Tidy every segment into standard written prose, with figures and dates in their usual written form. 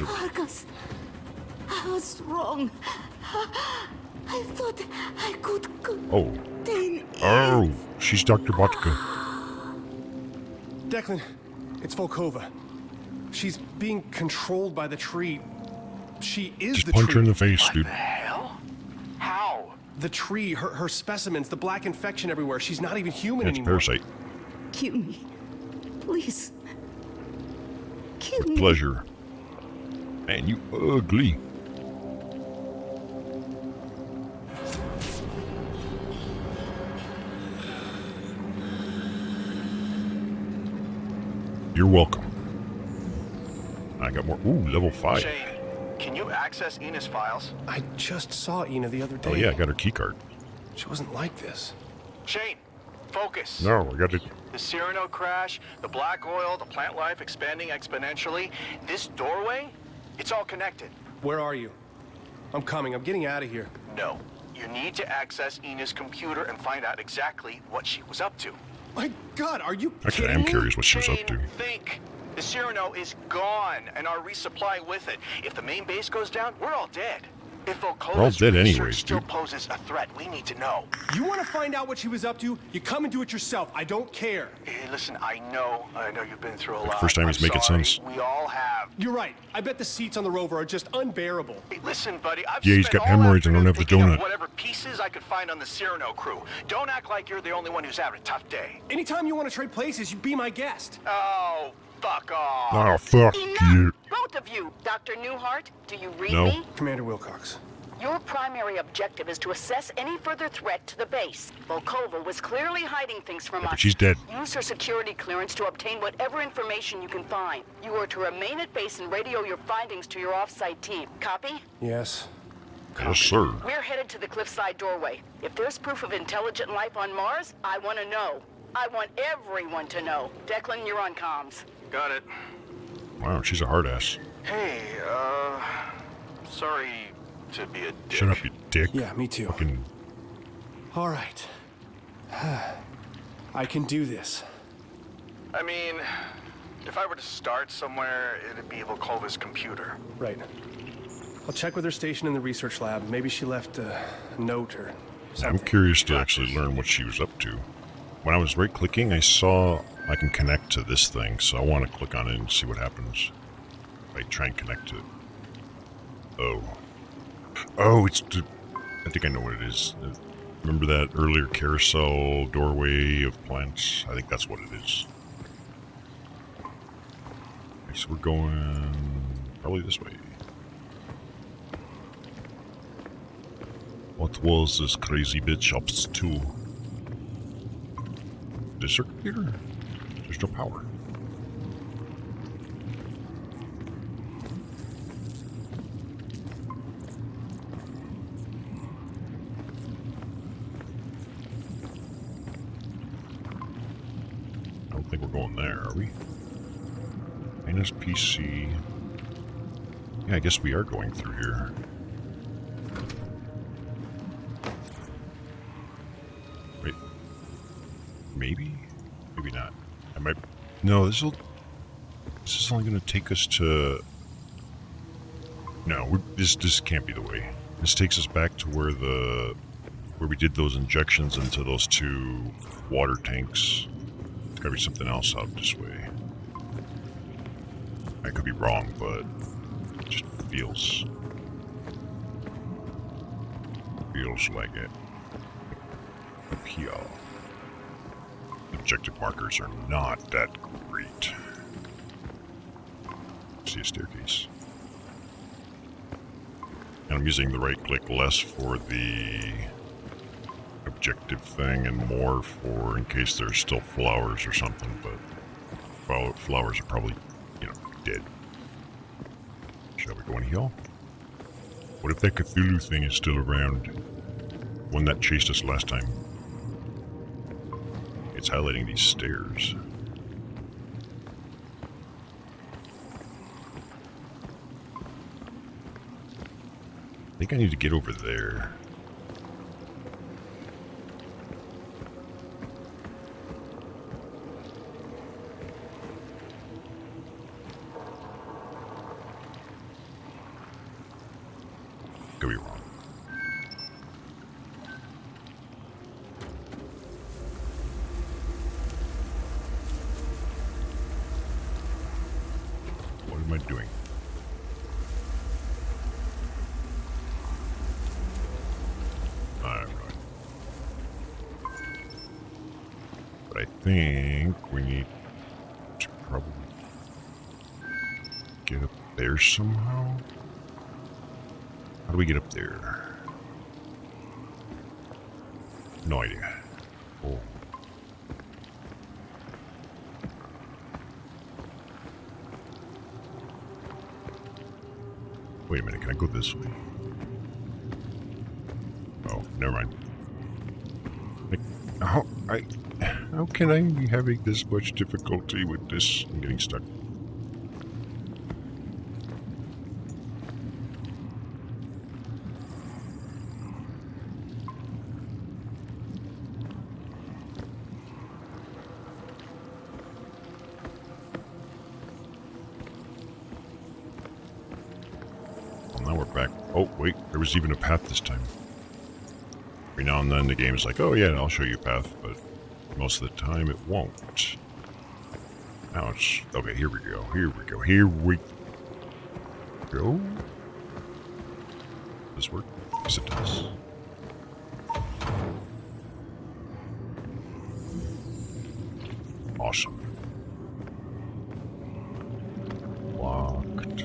Marcus, I was wrong. I thought I could contain Oh, she's Dr. Botka. Declan, it's Volkova. She's being controlled by the tree. She is Just the punch tree. her in the face, dude. What the hell? How? The tree, her specimens, the black infection everywhere. She's not even human That's anymore. parasite. Kill me. Please. Kill me. Pleasure. Man, you ugly. You're welcome. I got more. Ooh, level 5. Shane, can you access Ina's files? I just saw Ina the other day. Oh yeah, I got her keycard. She wasn't like this. Shane, focus. No, I got it. The Cyrano crash, the black oil, the plant life expanding exponentially. This doorway, it's all connected. Where are you? I'm coming. I'm getting out of here. No, you need to access Ina's computer and find out exactly what she was up to. My God, are you Actually, I kidding am me? curious what she was up Shane, to. think. The Cyrano is gone, and our resupply with it. If the main base goes down, we're all dead. If Volkova's We're all dead research anyways, still dude. poses a threat, we need to know. You want to find out what she was up to? You come and do it yourself. I don't care. Hey, listen, I know you've been through a lot. First time he's I'm making sorry. sense. We all have. You're right. I bet the seats on the rover are just unbearable. Hey, listen, buddy, I've Yeah, he's spent got all hemorrhoids and don't afternoon have the thinking of donut. whatever pieces I could find on the Cyrano crew. Don't act like you're the only one who's having a tough day. Anytime you want to trade places, you be my guest. Oh, fuck off. Oh, fuck you. Both of you! Dr. Newhart, do you read No. me? Commander Wilcox. Your primary objective is to assess any further threat to the base. Volkova was clearly hiding things from Yeah, us. but she's dead. Use her security clearance to obtain whatever information you can find. You are to remain at base and radio your findings to your off-site team. Copy? Yes. Yes, sir. We're headed to the cliffside doorway. If there's proof of intelligent life on Mars, I want to know. I want everyone to know. Declan, you're on comms. Got it. Wow, she's a hard ass. Hey, sorry to be a dick. Shut up, you dick. Yeah, me too. Fucking. All right. I can do this. I mean, if I were to start somewhere, it'd be Volkova's computer. Right. I'll check with her station in the research lab. Maybe she left a note or I'm something. curious to actually learn what she was up to. When I was right-clicking, I saw I can connect to this thing, so I want to click on it and see what happens. I try and connect to it. Oh. Oh, it's... I think I know what it is. Remember that earlier carousel doorway of plants? I think that's what it is. Okay, so we're going probably this way. What was this crazy bitch up to? The circuit reader? There's no power. I don't think we're going there, are we? Minus PC. Yeah, I guess we are going through here. Wait. Maybe? Maybe not. I might... No, this is only going to take us to... No, this can't be the way. This takes us back to where we did those injections into those 2 water tanks. There's gotta be something else out this way. I could be wrong, but it just feels like it. Up here. Objective markers are not that great. See a staircase. And I'm using the right click less for the objective thing and more for in case there's still flowers or something, but flowers are probably, dead. Shall we go in here? What if that Cthulhu thing is still around? One that chased us last time. It's highlighting these stairs. I think I need to get over there. could be wrong. What am I doing? I have no idea. But I think we need to probably get up there somehow. How do we get up there? No idea. Oh. Wait a minute, can I go this way? Oh, never mind. How can I be having this much difficulty with this? I'm getting stuck. Now we're back. Oh, wait, there was even a path this time. Every now and then the game is like, oh yeah, I'll show you a path, but most of the time it won't. Now it's... Okay, here we go, here we go, here we go. Does this work? Yes, it does. Awesome. Locked.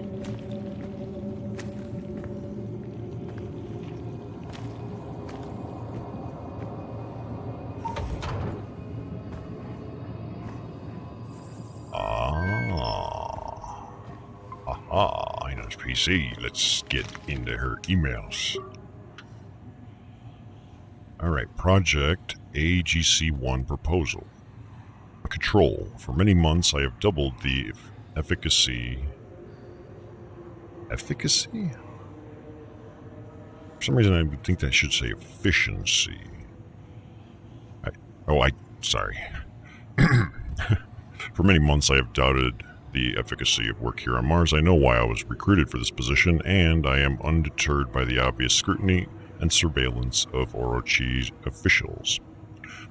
I know it's PC. Let's get into her emails. Alright, Project AGC-1 proposal. Control. For many months I have doubled the efficacy... Efficacy? For some reason I would think that I should say efficiency. Sorry. For many months I have doubted the efficacy of work here on Mars. I know why I was recruited for this position, and I am undeterred by the obvious scrutiny and surveillance of Orochi officials.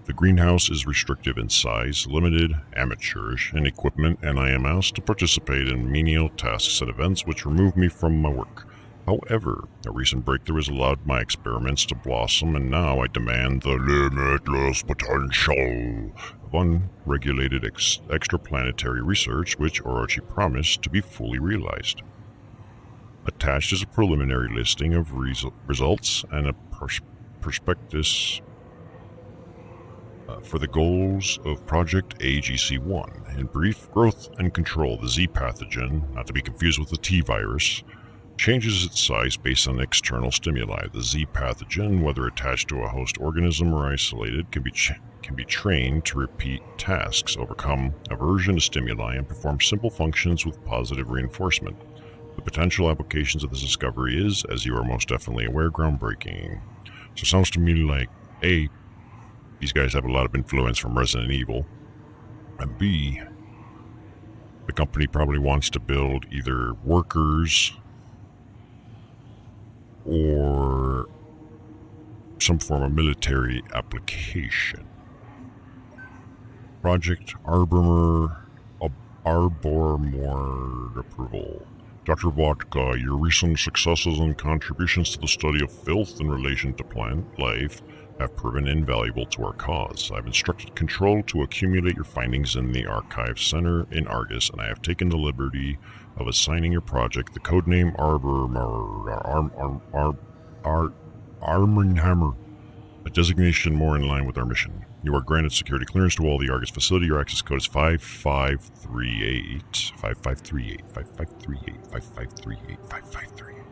The greenhouse is restrictive in size, limited, amateurish in equipment, and I am asked to participate in menial tasks and events which remove me from my work. However, a recent breakthrough has allowed my experiments to blossom, and now I demand the limitless potential of unregulated extraplanetary research which Orochi promised to be fully realized. Attached is a preliminary listing of results and a prospectus for the goals of Project AGC-1. In brief, growth and control. The Z pathogen, not to be confused with the T virus, changes its size based on external stimuli. The Z pathogen, whether attached to a host organism or isolated, can be trained to repeat tasks, overcome aversion to stimuli, and perform simple functions with positive reinforcement. The potential applications of this discovery is, as you are most definitely aware, groundbreaking. So it sounds to me like, A, these guys have a lot of influence from Resident Evil, and B, the company probably wants to build either workers or some form of military application. Project Arbormore approval. Dr. Vodka, your recent successes and contributions to the study of filth in relation to plant life have proven invaluable to our cause. I've instructed Control to accumulate your findings in the Archive Center in Argus, and I have taken the liberty of assigning your project the codename Armorhammer, a designation more in line with our mission. You are granted security clearance to all the Argus facility. Your access code is 5538. 5538. 5538. 5538. 5538.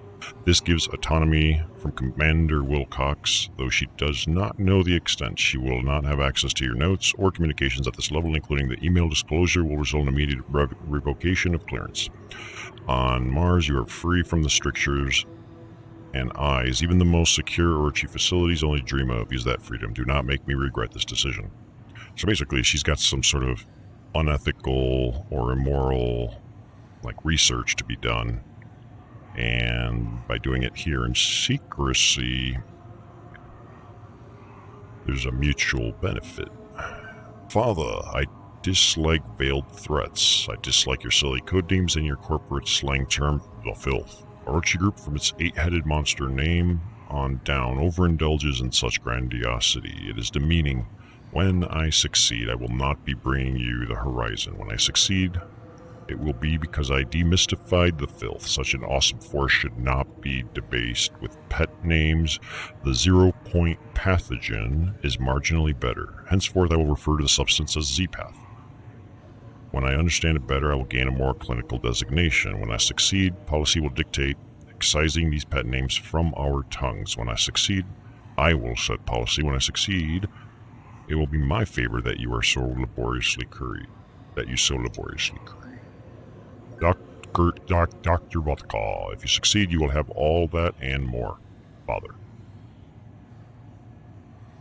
This gives autonomy from Commander Wilcox, though she does not know the extent. She will not have access to your notes or communications at this level, including the email disclosure will result in immediate revocation of clearance. On Mars, you are free from the strictures and eyes. Even the most secure Orochi facilities only dream of. Use that freedom. Do not make me regret this decision. So basically, she's got some sort of unethical or immoral, research to be done. And by doing it here in secrecy, there's a mutual benefit. Father, I dislike veiled threats. I dislike your silly code names and your corporate slang term, the filth. Orochi Group, from its 8-headed monster name on down, overindulges in such grandiosity. It is demeaning. When I succeed, I will not be bringing you the horizon. When I succeed, it will be because I demystified the filth. Such an awesome force should not be debased with pet names. The 0-point pathogen is marginally better. Henceforth, I will refer to the substance as Z-Path. When I understand it better, I will gain a more clinical designation. When I succeed, policy will dictate excising these pet names from our tongues. When I succeed, I will set policy. When I succeed, it will be my favor that you are so laboriously curried. Dr. Vodka, if you succeed, you will have all that and more. Father.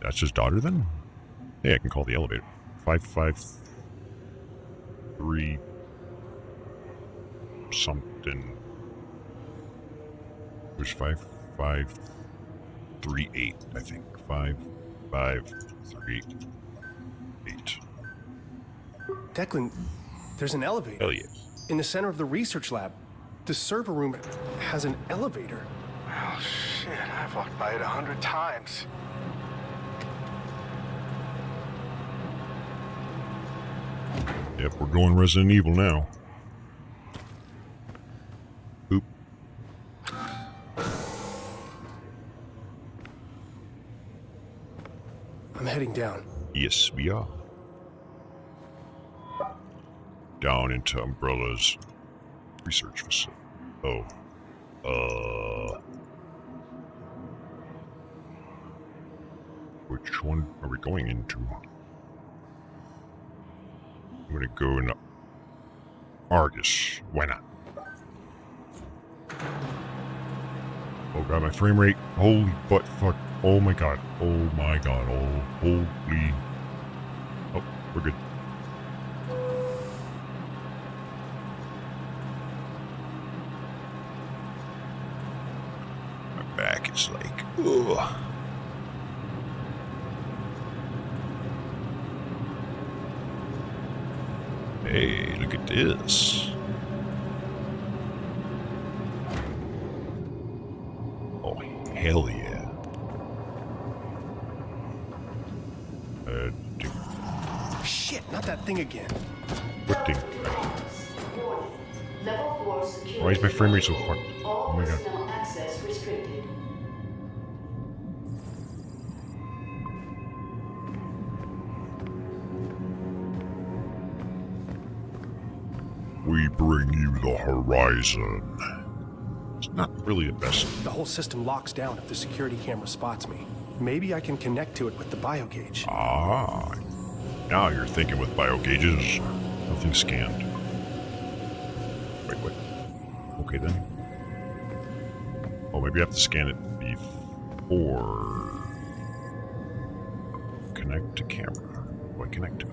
That's his daughter then? Hey, I can call the elevator. 553 something. There's 5538, I think. 5538. Declan, there's an elevator. Hell yeah. In the center of the research lab. The server room has an elevator. Oh, shit. I've walked by it 100 times. Yep, we're going Resident Evil now. Oop. I'm heading down. Yes, we are. Down into Umbrella's research facility. Which one are we going into? I'm gonna go in Argus. Why not? Oh god, my frame rate. Holy butt fuck. Oh my god. Oh my god. Oh, holy. Oh, we're good. My back is like, ugh. Hey, look at this. Oh, hell yeah. Shit, not that thing again. What thing? Level 4 security. Why is my frame rate so fucked? Oh my god. Personnel access restricted. We bring you the horizon. It's not really the best. The whole system locks down if the security camera spots me. Maybe I can connect to it with the biogauge. Ah, now you're thinking with biogauges. Nothing scanned. Wait, what? Okay then. Oh, maybe I have to scan it before. Connect to camera. Do I connect to it?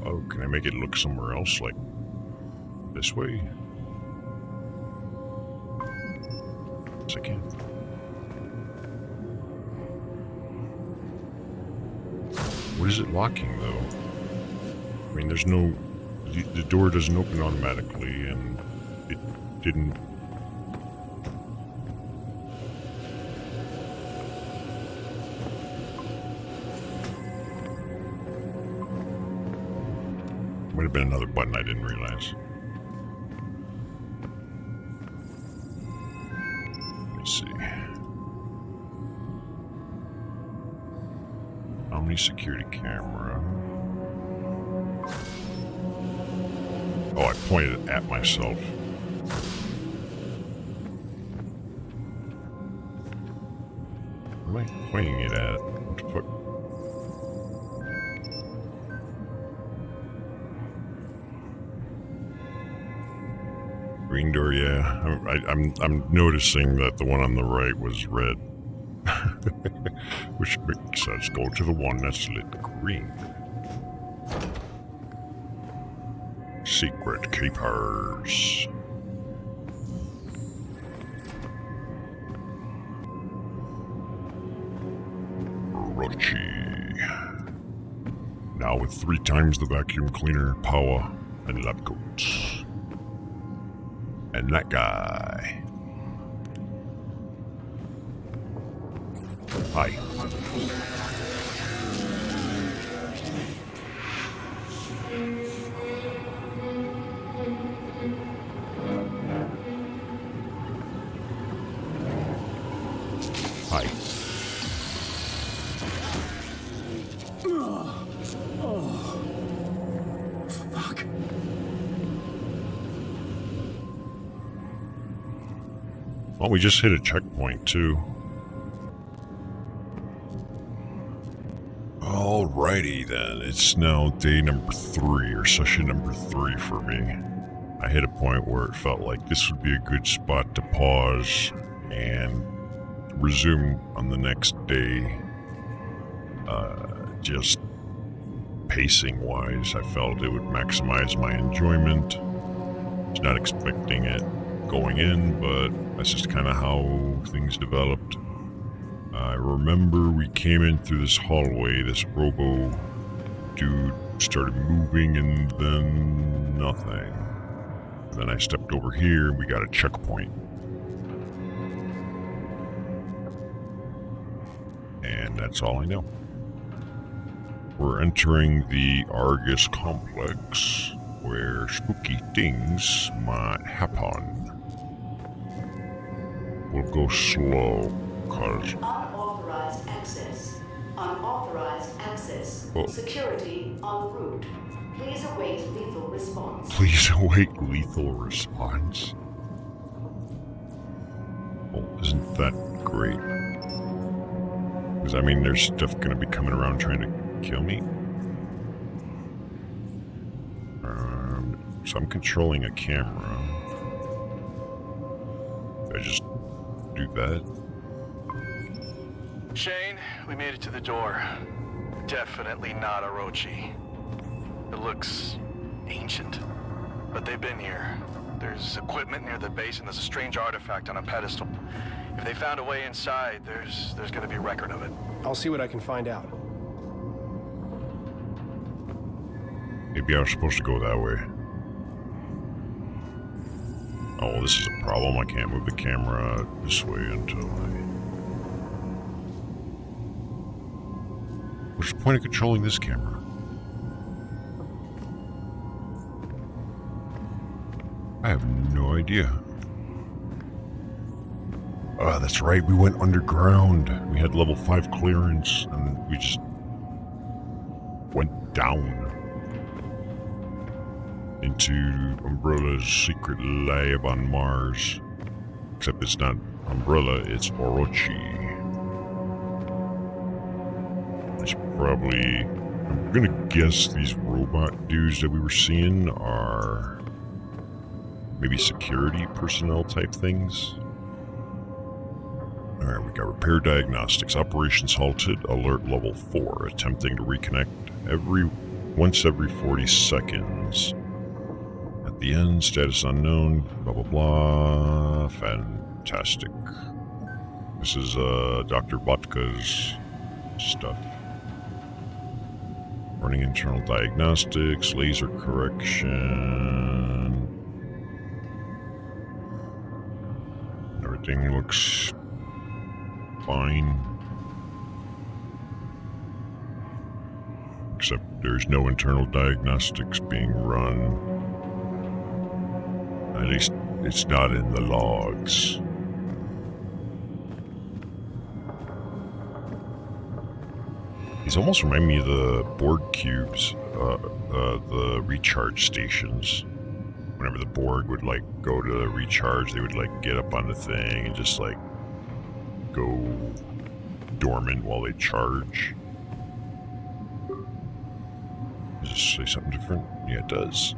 Oh, can I make it look somewhere else, like this way? Yes, I can. What is it locking, though? I mean, there's no... The door doesn't open automatically, and it didn't... Might have been another button I didn't realize. Let me see. Omni security camera. Oh, I pointed it at myself. What am I pointing it at? What the fuck? Green door, yeah. I'm noticing that the one on the right was red. Which makes sense. Go to the one that's lit green. Secret keepers. Orochi. Now with 3 times the vacuum cleaner power and lab coats. And that guy. Hi. Hi. Fuck. Well, we just hit a checkpoint, too. Alrighty then, it's now day number 3, or session number 3 for me. I hit a point where it felt like this would be a good spot to pause and resume on the next day. Just pacing-wise, I felt it would maximize my enjoyment. I was not expecting it going in, but that's just kind of how things developed. I remember we came in through this hallway, this robo dude started moving and then nothing. Then I stepped over here and we got a checkpoint. And that's all I know. We're entering the Argus complex where spooky things might happen. We'll go slow, cause... Unauthorized access. Unauthorized access. Oh. Security en route. Please await lethal response. Please await lethal response. Well, isn't that great? Because, I mean, there's stuff gonna be coming around trying to kill me. So I'm controlling a camera. I just do that. Shane, we made it to the door. Definitely not Orochi. It looks ancient, but they've been here. There's equipment near the base and there's a strange artifact on a pedestal. If they found a way inside, there's gonna be a record of it. I'll see what I can find out. Maybe I was supposed to go that way. Oh, this is a problem. I can't move the camera this way until What's the point of controlling this camera? I have no idea. Oh, that's right. We went underground. We had level 5 clearance, and we just went down into Umbrella's secret lab on Mars. Except it's not Umbrella, it's Orochi. It's probably... I'm gonna guess these robot dudes that we were seeing are... maybe security personnel type things. Alright, we got repair diagnostics. Operations halted. Alert level 4. Attempting to reconnect once every 40 seconds. At the end, status unknown. Blah blah blah. Fantastic. This is Dr. Botka's stuff. Running internal diagnostics, laser correction. Everything looks fine. Except there's no internal diagnostics being run. At least it's not in the logs. These almost remind me of the Borg cubes, the recharge stations. Whenever the Borg would like go to recharge, they would like get up on the thing and just like go dormant while they charge. Does this say something different? Yeah, it does.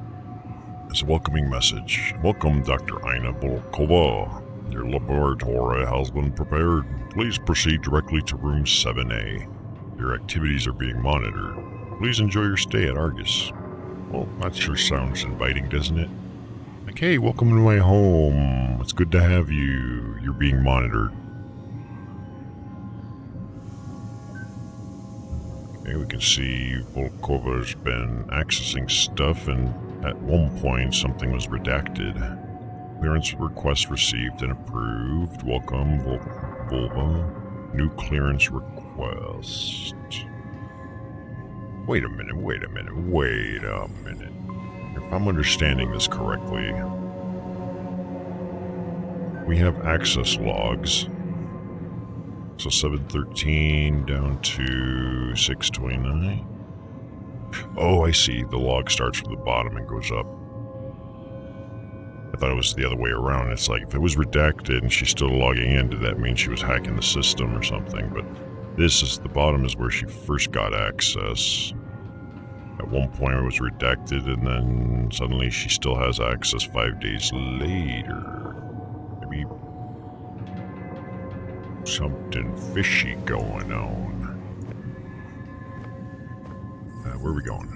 It's a welcoming message. Welcome, Dr. Aina Volkova. Your laboratory has been prepared. Please proceed directly to room 7A. Your activities are being monitored. Please enjoy your stay at Argus. Well, that sure sounds inviting, doesn't it? Like, hey, welcome to my home. It's good to have you. You're being monitored. Okay, we can see Volkova's been accessing stuff, and at one point something was redacted. Clearance request received and approved. Welcome, Volkova. New clearance request. Wait a minute. If I'm understanding this correctly, we have access logs. So 713 down to 629. Oh, I see. The log starts from the bottom and goes up. I thought it was the other way around. It's like if it was redacted and she's still logging in, did that mean she was hacking the system or something? But this is the bottom is where she first got access. At one point it was redacted, and then suddenly she still has access 5 days later. Maybe something fishy going on. Where are we going?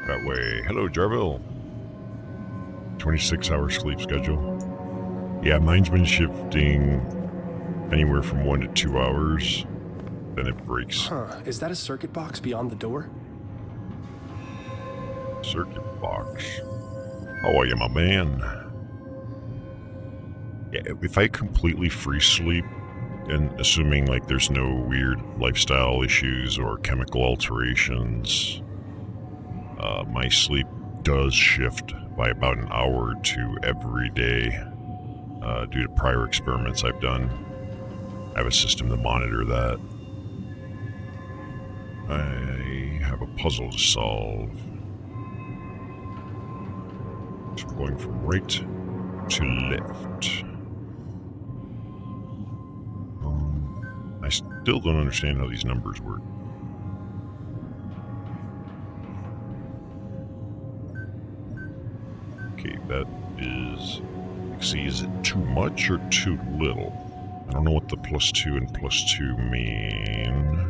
That way. Hello, Jarville. 26-hour sleep schedule. Yeah, mine's been shifting anywhere from 1 to 2 hours. Then it breaks. Huh, is that a circuit box beyond the door? Circuit box. How are you, my man? Yeah, if I completely free sleep, and assuming like there's no weird lifestyle issues or chemical alterations, my sleep does shift by about an hour or two every day due to prior experiments I've done. I have a system to monitor that. I have a puzzle to solve. So I'm going from right to left. I still don't understand how these numbers work. Okay, that is... See, is it too much or too little? I don't know what the +2 and +2 mean.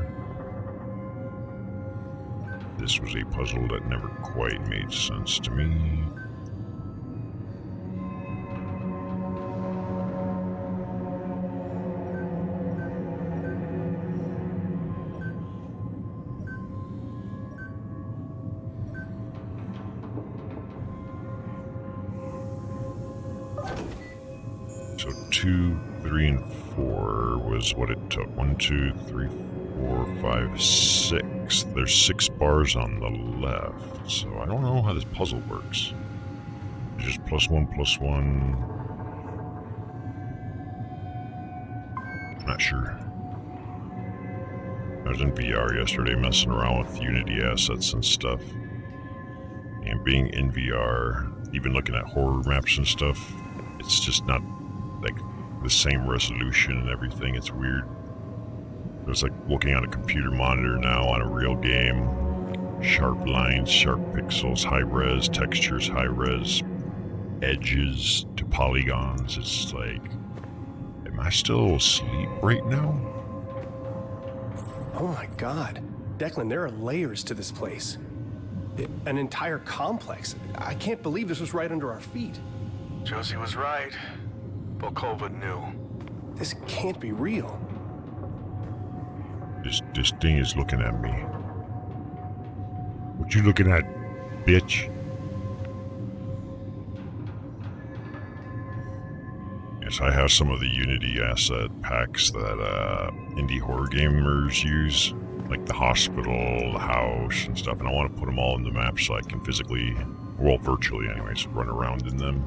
This was a puzzle that never quite made sense to me. So 2, 3, and 4 was what it took. 1, 2, 3, 4, 5, 6. There's 6 bars on the left, so I don't know how this puzzle works. It's just +1, +1. Not sure. I was in VR yesterday messing around with Unity assets and stuff. And being in VR, even looking at horror maps and stuff, it's just not like the same resolution and everything. It's weird. It's like looking on a computer monitor now on a real game. Sharp lines, sharp pixels, high res, textures, high res, edges to polygons. It's like, am I still asleep right now? Oh my god. Declan, there are layers to this place. An entire complex. I can't believe this was right under our feet. Josie was right. Volkova knew. This can't be real. This thing is looking at me. What you looking at, bitch? Yes, I have some of the Unity asset packs that indie horror gamers use, like the hospital, the house, and stuff, and I want to put them all in the map so I can physically, well, virtually anyways, run around in them.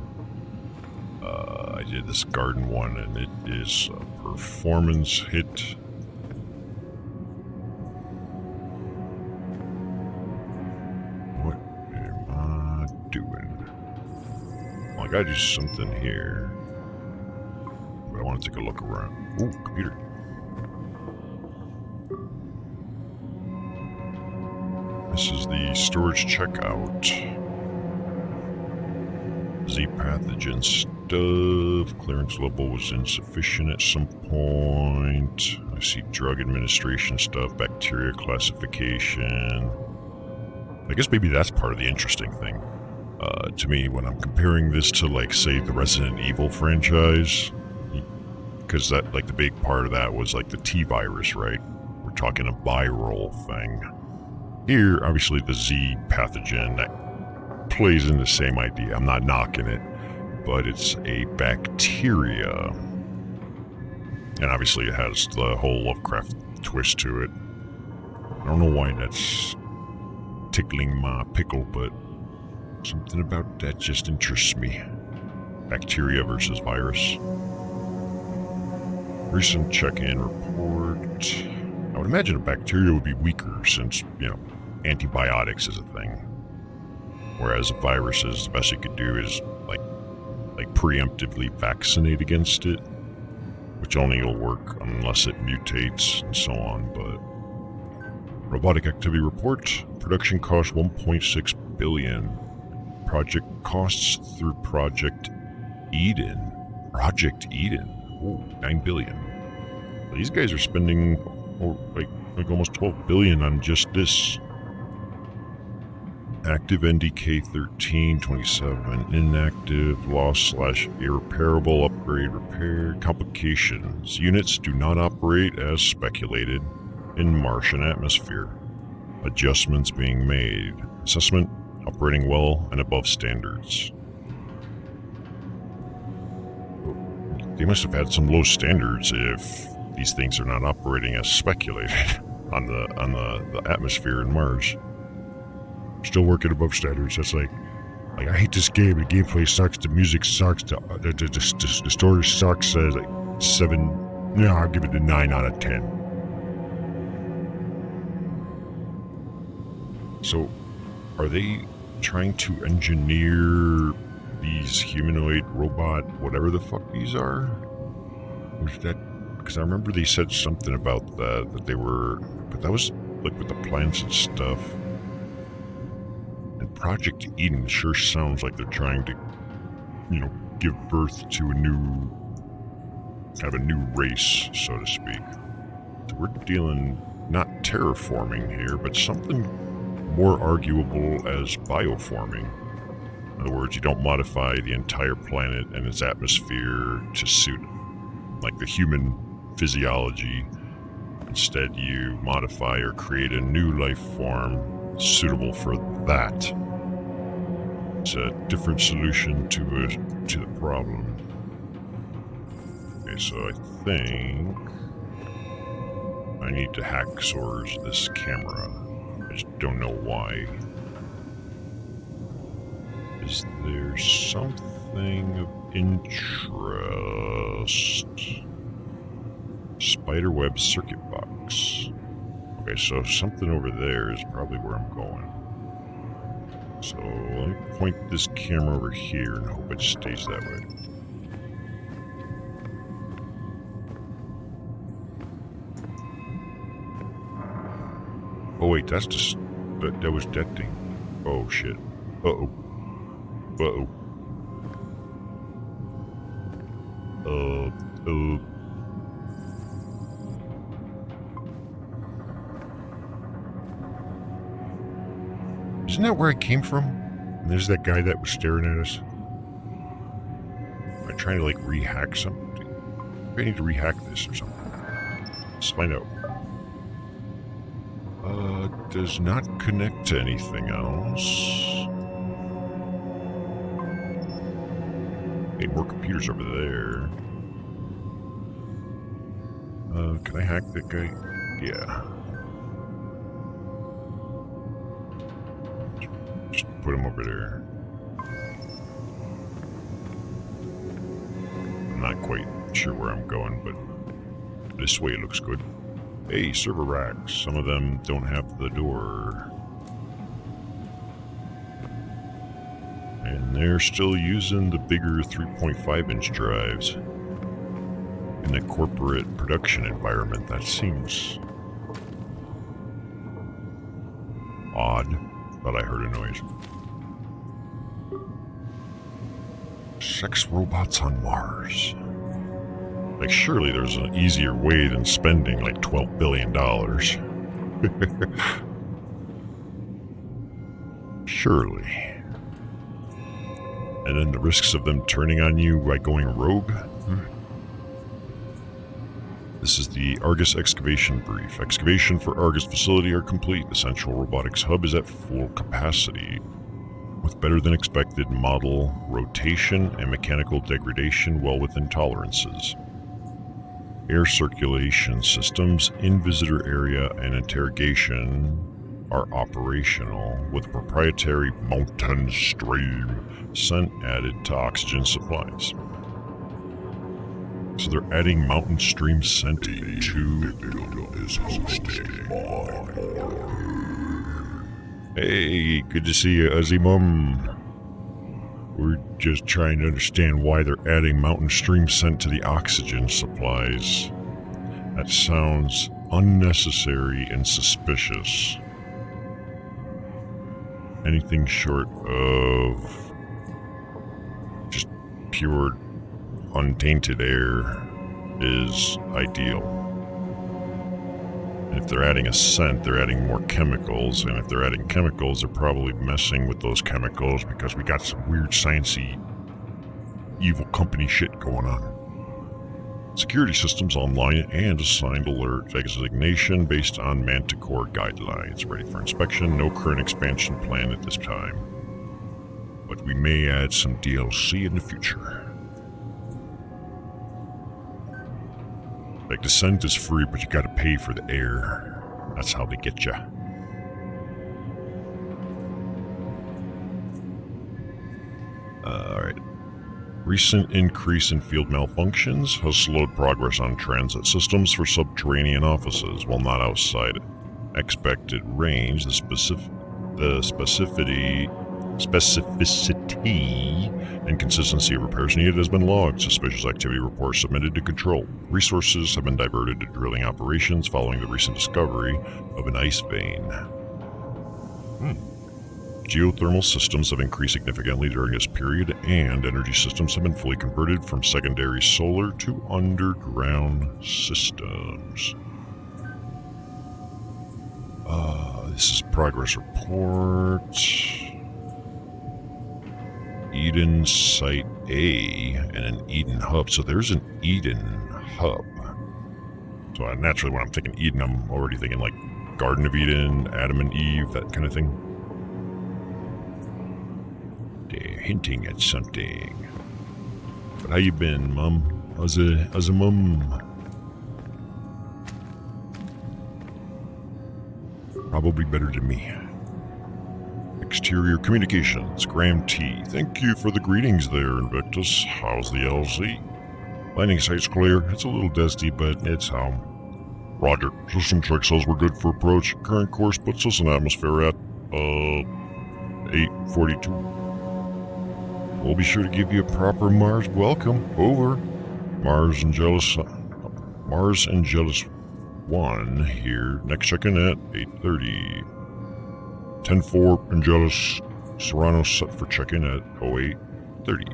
I did this garden one, and it is a performance hit. What am I doing? Well, I gotta do something here. But I want to take a look around. Ooh, computer. This is the storage checkout. Z pathogen stuff. Clearance level was insufficient at some point. I see drug administration stuff, bacteria classification. I guess maybe that's part of the interesting thing. To me, when I'm comparing this to, like, say, the Resident Evil franchise, because that, like, the big part of that was, like, the T-virus, right? We're talking a viral thing. Here, obviously, the Z pathogen, that plays in the same idea. I'm not knocking it, but it's a bacteria. And obviously it has the whole Lovecraft twist to it. I don't know why that's tickling my pickle, but something about that just interests me. Bacteria versus virus. Recent check-in report. I would imagine a bacteria would be weaker since, you know, antibiotics is a thing. Whereas viruses, the best you could do is like preemptively vaccinate against it, which only will work unless it mutates and so on. But robotic activity report. Production cost 1.6 billion. Project costs through Project Eden. Project Eden. Ooh, 9 billion. These guys are spending like almost 12 billion on just this. Active NDK 13, 27. Inactive, loss / irreparable, upgrade, repair. Complications. Units do not operate as speculated in Martian atmosphere. Adjustments being made. Assessment, operating well and above standards. They must have had some low standards if these things are not operating as speculated on the atmosphere in Mars. Still working above standards. That's like I hate this game. The gameplay sucks. The music sucks. The story sucks. Like 7. No, I'll give it a 9 out of 10. So, are they trying to engineer these humanoid robot, whatever the fuck these are? Was that? Because I remember they said something about that they were, but that was like with the plants and stuff. And Project Eden sure sounds like they're trying to, you know, give birth to a new, kind of a new race, so to speak. So we're dealing not terraforming here, but something more arguable as bioforming. In other words, you don't modify the entire planet and its atmosphere to suit like the human physiology. Instead, you modify or create a new life form suitable for that. It's a different solution to the problem. Okay, so I think I need to hacksaw this camera. I just don't know why. Is there something of interest? Spiderweb circuit box. Okay, so something over there is probably where I'm going. So let me point this camera over here and hope it stays that way. Oh wait, that's just that was that thing. Oh shit. Uh-oh. Uh-oh. Isn't that where I came from? And there's that guy that was staring at us. Am I trying to like rehack something? Maybe I need to rehack this or something. Let's find out. Does not connect to anything else. Hey, more computers over there. Can I hack that guy? Yeah. Just put him over there. I'm not quite sure where I'm going, but this way it looks good. Hey, server racks. Some of them don't have the door. And they're still using the bigger 3.5-inch drives in the corporate production environment. That seems odd. Thought I heard a noise. Sex robots on Mars. Like, surely there's an easier way than spending like $12 billion. Surely. And then the risks of them turning on you by going rogue? This is the Argus excavation brief. Excavation for Argus facility are complete. The central robotics hub is at full capacity, with better than expected model rotation and mechanical degradation well within tolerances. Air circulation systems in visitor area and interrogation are operational, with proprietary mountain stream scent added to oxygen supplies. So they're adding mountain stream scent to is hosting. Hey, good to see you, Azimum. We're just trying to understand why they're adding mountain stream scent to the oxygen supplies. That sounds unnecessary and suspicious. Anything short of just pure, untainted air is ideal. And if they're adding a scent, they're adding more chemicals, and if they're adding chemicals, they're probably messing with those chemicals because we got some weird sciencey evil company shit going on. Security systems online and assigned alert designation based on Manticore guidelines. Ready for inspection. No current expansion plan at this time, but we may add some DLC in the future. Like, the scent is free, but you gotta pay for the air. That's how they get ya. Alright. Recent increase in field malfunctions has slowed progress on transit systems for subterranean offices while not outside expected range. The specificity and consistency of repairs needed has been logged. Suspicious activity reports submitted to control. Resources have been diverted to drilling operations following the recent discovery of an ice vein. Geothermal systems have increased significantly during this period, and energy systems have been fully converted from secondary solar to underground systems. This is progress report. Eden Site A and an Eden Hub. So there's an Eden Hub. So naturally when I'm thinking Eden, I'm already thinking like Garden of Eden, Adam and Eve, that kind of thing. They're hinting at something. But how you been, Mum? How's a mum? Probably better than me. Exterior Communications, Graham T. Thank you for the greetings there, Invictus. How's the LZ? Landing site's clear. It's a little dusty, but it's home. Roger. System check says we're good for approach. Current course puts us in atmosphere at, 842. We'll be sure to give you a proper Mars welcome. Over. Mars Angelus 1 here. Next check-in at 8:30. 10-4 Angelus Serrano set for check-in at 08:30.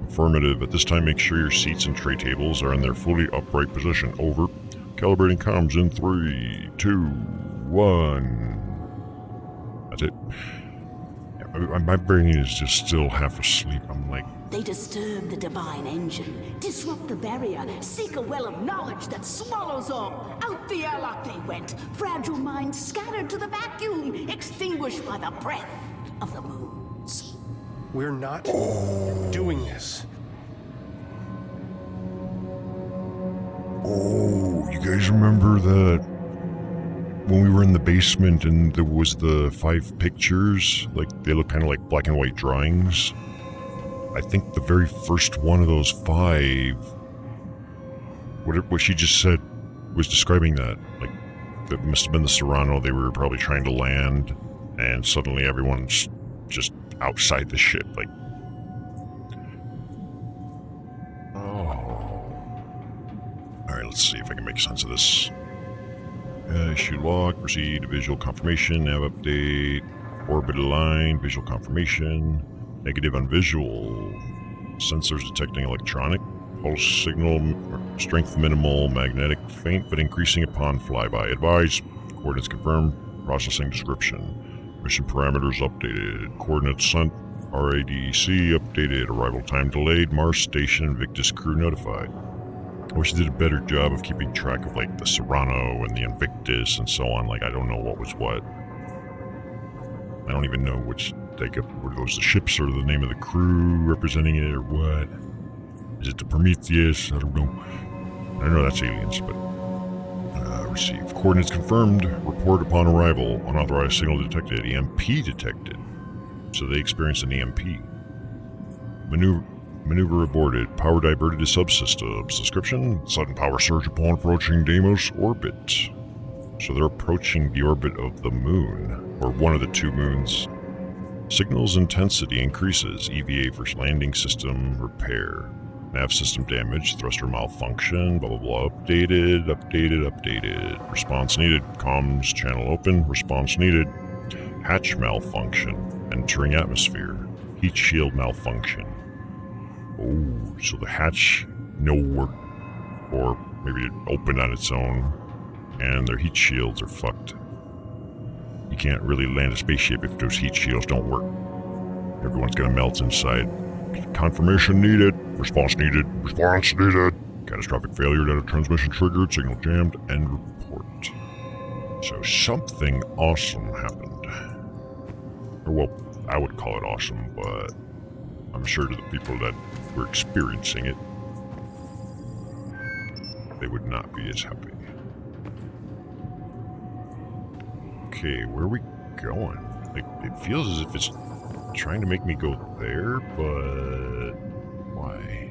Affirmative. At this time, make sure your seats and tray tables are in their fully upright position. Over. Calibrating comms in 3, 2, 1. That's it. My brain is just still half asleep. I'm like... They disturb the divine engine, disrupt the barrier, seek a well of knowledge that swallows all. Out the airlock they went, fragile minds scattered to the vacuum, extinguished by the breath of the moons. We're not doing this. Oh, you guys remember that when we were in the basement and there was the 5 pictures? Like, they look kind of like black and white drawings. I think the very first one of those 5, what she just said was describing that. Like, that must have been the Serrano. They were probably trying to land, and suddenly everyone's just outside the ship. Like, oh. Alright, let's see if I can make sense of this. Issue log, proceed to visual confirmation, nav update, orbit align, visual confirmation. Negative on visual. Sensors detecting electronic. Pulse signal strength minimal. Magnetic faint but increasing upon flyby. Advise. Coordinates confirmed. Processing description. Mission parameters updated. Coordinates sent. RADC updated. Arrival time delayed. Mars station Invictus crew notified. I wish they did a better job of keeping track of like the Serrano and the Invictus and so on. Like I don't know what was what. I don't even know which were those the ships or the name of the crew representing it or what. Is it the Prometheus? I don't know. I know that's aliens, but receive. Coordinates confirmed. Report upon arrival. Unauthorized signal detected. EMP detected. So they experienced an EMP. Maneuver aborted. Power diverted to subsystems. Description: sudden power surge upon approaching Deimos orbit. So they're approaching the orbit of the moon, or one of the two moons. Signals intensity increases. EVA for landing system repair. Nav system damage. Thruster malfunction. Blah blah blah. Updated. Response needed. Comms channel open. Response needed. Hatch malfunction. Entering atmosphere. Heat shield malfunction. Oh, so the hatch no work, or maybe it opened on its own, and their heat shields are fucked. You can't really land a spaceship if those heat shields don't work. Everyone's gonna melt inside. Confirmation needed. Response needed. Catastrophic failure. Data transmission triggered. Signal jammed. End report. So something awesome happened. Or well, I would call it awesome, but I'm sure to the people that were experiencing it, they would not be as happy. Okay, where are we going? Like, it feels as if it's trying to make me go there, but why?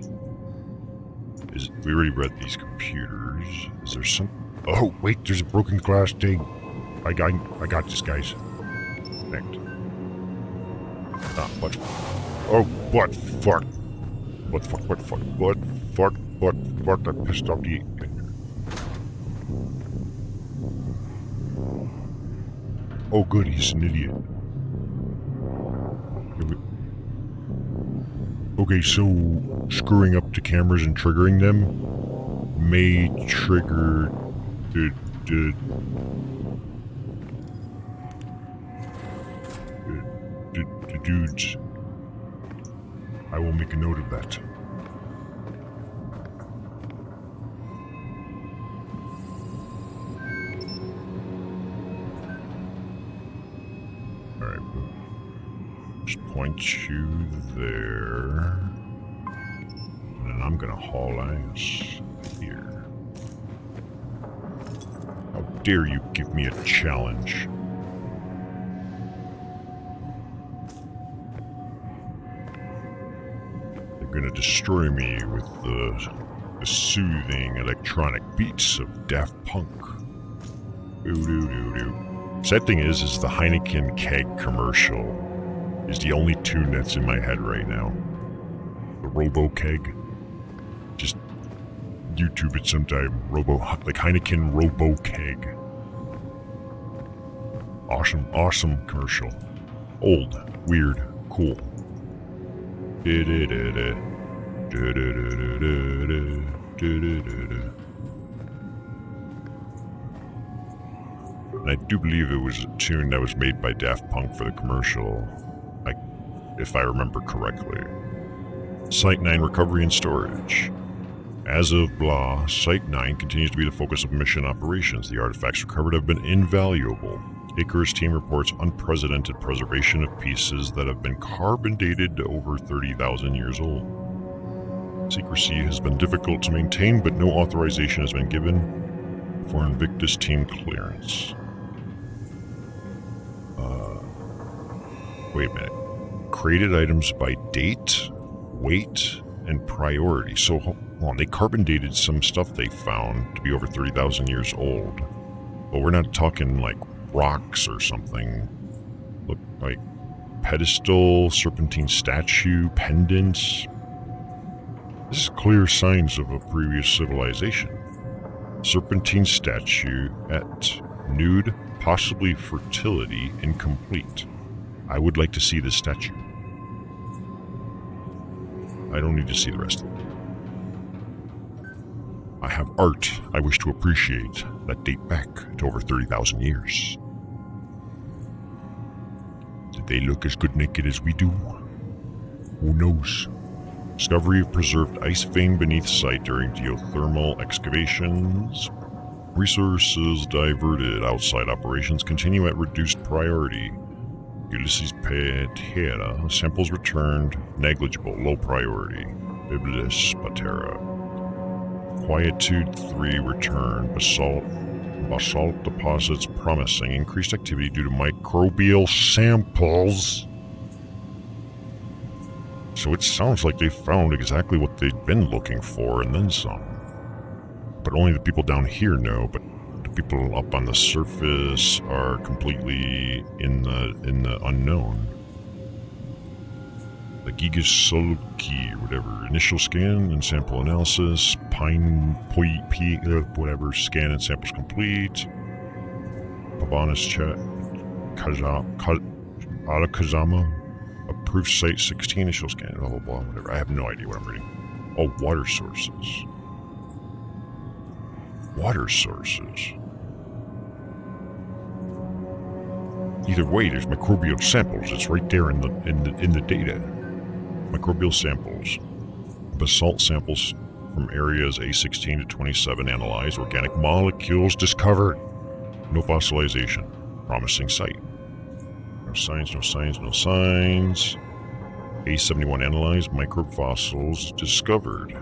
We already read these computers. Is there some? Oh, wait, there's a broken glass thing. I got this, guys. Thanks. Ah, what? Oh, what fuck? What fuck? I pissed off the... Oh good, he's an idiot. Okay, so screwing up the cameras and triggering them may trigger the dudes. I will make a note of that. Alright, just point you there. And then I'm gonna haul ass here. How dare you give me a challenge? Gonna destroy me with the soothing electronic beats of Daft Punk. Sad thing is the Heineken keg commercial is the only tune that's in my head right now. The Robo Keg. Just YouTube it sometime. Like Heineken Robo Keg. Awesome commercial. Old, weird, cool. And I do believe it was a tune that was made by Daft Punk for the commercial, if I remember correctly. Site 9 recovery and storage. As of blah, Site 9 continues to be the focus of mission operations. The artifacts recovered have been invaluable. Icarus team reports unprecedented preservation of pieces that have been carbon dated to over 30,000 years old. Secrecy has been difficult to maintain, but no authorization has been given for Invictus team clearance. Wait a minute. Created items by date, weight, and priority. So, hold on, they carbon dated some stuff they found to be over 30,000 years old. But we're not talking like rocks or something. Look like pedestal, serpentine statue, pendants. This is clear signs of a previous civilization. Serpentine statue at nude, possibly fertility, incomplete. I would like to see this statue. I don't need to see the rest of it. I have art I wish to appreciate that date back to over 30,000 years. Did they look as good naked as we do? Who knows? Discovery of preserved ice vein beneath site during geothermal excavations. Resources diverted. Outside operations continue at reduced priority. Ulysses Patera. Samples returned. Negligible. Low priority. Biblis Patera. Quietude 3 returned. Basalt deposits promising. Increased activity due to microbial samples. So it sounds like they found exactly what they'd been looking for and then some. But only the people down here know, but the people up on the surface are completely in the unknown. The Gigasolki, or whatever. Initial scan and sample analysis. Whatever. Scan and samples complete. Pavanas chat. Arakazama. Approved site 16 initial scan. Blah blah blah. Whatever. I have no idea what I'm reading. Oh, water sources. Water sources. Either way, there's microbial samples. It's right there in the data. Microbial samples. Basalt samples from areas A16 to 27 analyzed. Organic molecules discovered. No fossilization. Promising site. No signs, no signs, no signs. A71 analyzed. Microfossils discovered.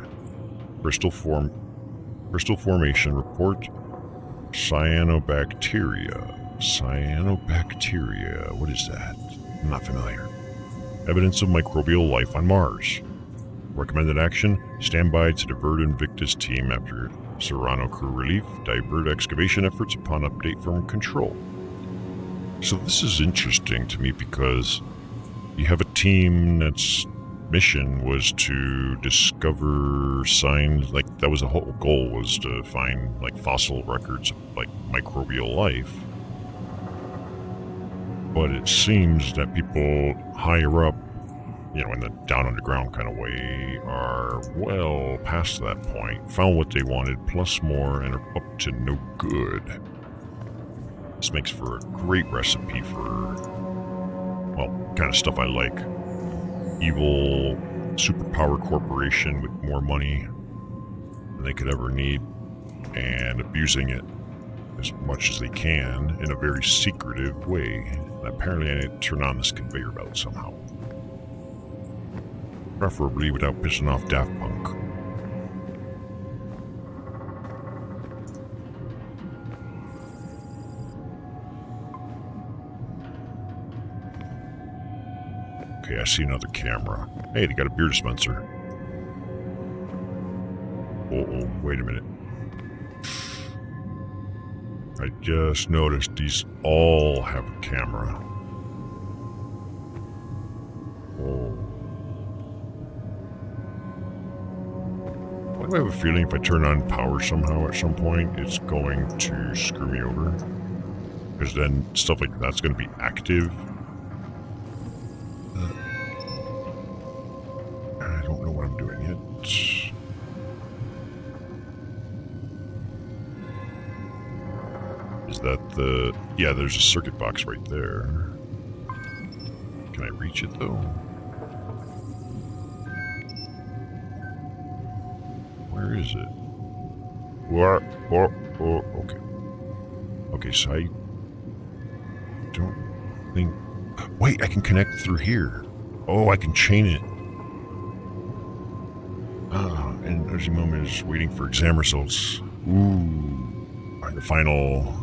Crystal formation report. Cyanobacteria. Cyanobacteria. What is that? I'm not familiar. Evidence of microbial life on Mars. Recommended action. Stand by to divert Invictus team after Serrano crew relief. Divert excavation efforts upon update from control. So this is interesting to me because you have a team that's mission was to discover signs, like that was the whole goal, was to find like fossil records of like microbial life. But it seems that people higher up, you know, in the down underground kind of way, are well past that point, found what they wanted plus more, and are up to no good. This makes for a great recipe for, well, kind of stuff I like. Evil superpower corporation with more money than they could ever need, and abusing it as much as they can in a very secretive way. And apparently I need to turn on this conveyor belt somehow. Preferably without pissing off Daft Punk. Okay, I see another camera. Hey, they got a beer dispenser. Uh-oh, wait a minute. I just noticed these all have a camera. Oh. Why do I have a feeling if I turn on power somehow at some point, it's going to screw me over? Because then stuff like that's going to be active. I don't know what I'm doing yet. Is that the... Yeah, there's a circuit box right there. Can I reach it though? Where is it? Where? Oh, okay. Okay, so I don't think... Wait, I can connect through here. Oh, I can chain it. Ah, and Energy Moment is waiting for exam results. Ooh. The final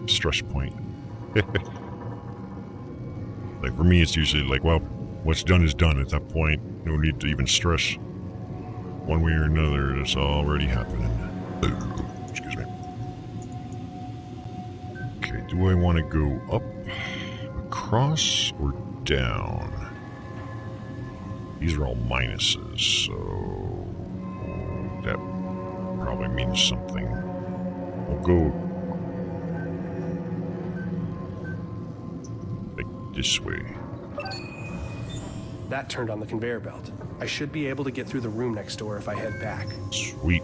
stress point. Like for me, it's usually like, well, what's done is done at that point. No need to even stress. One way or another, it's already happening. Excuse me. Okay, do I want to go up, across, or down? These are all minuses, so that probably means something. We'll go like this way. That turned on the conveyor belt. I should be able to get through the room next door if I head back. Sweet.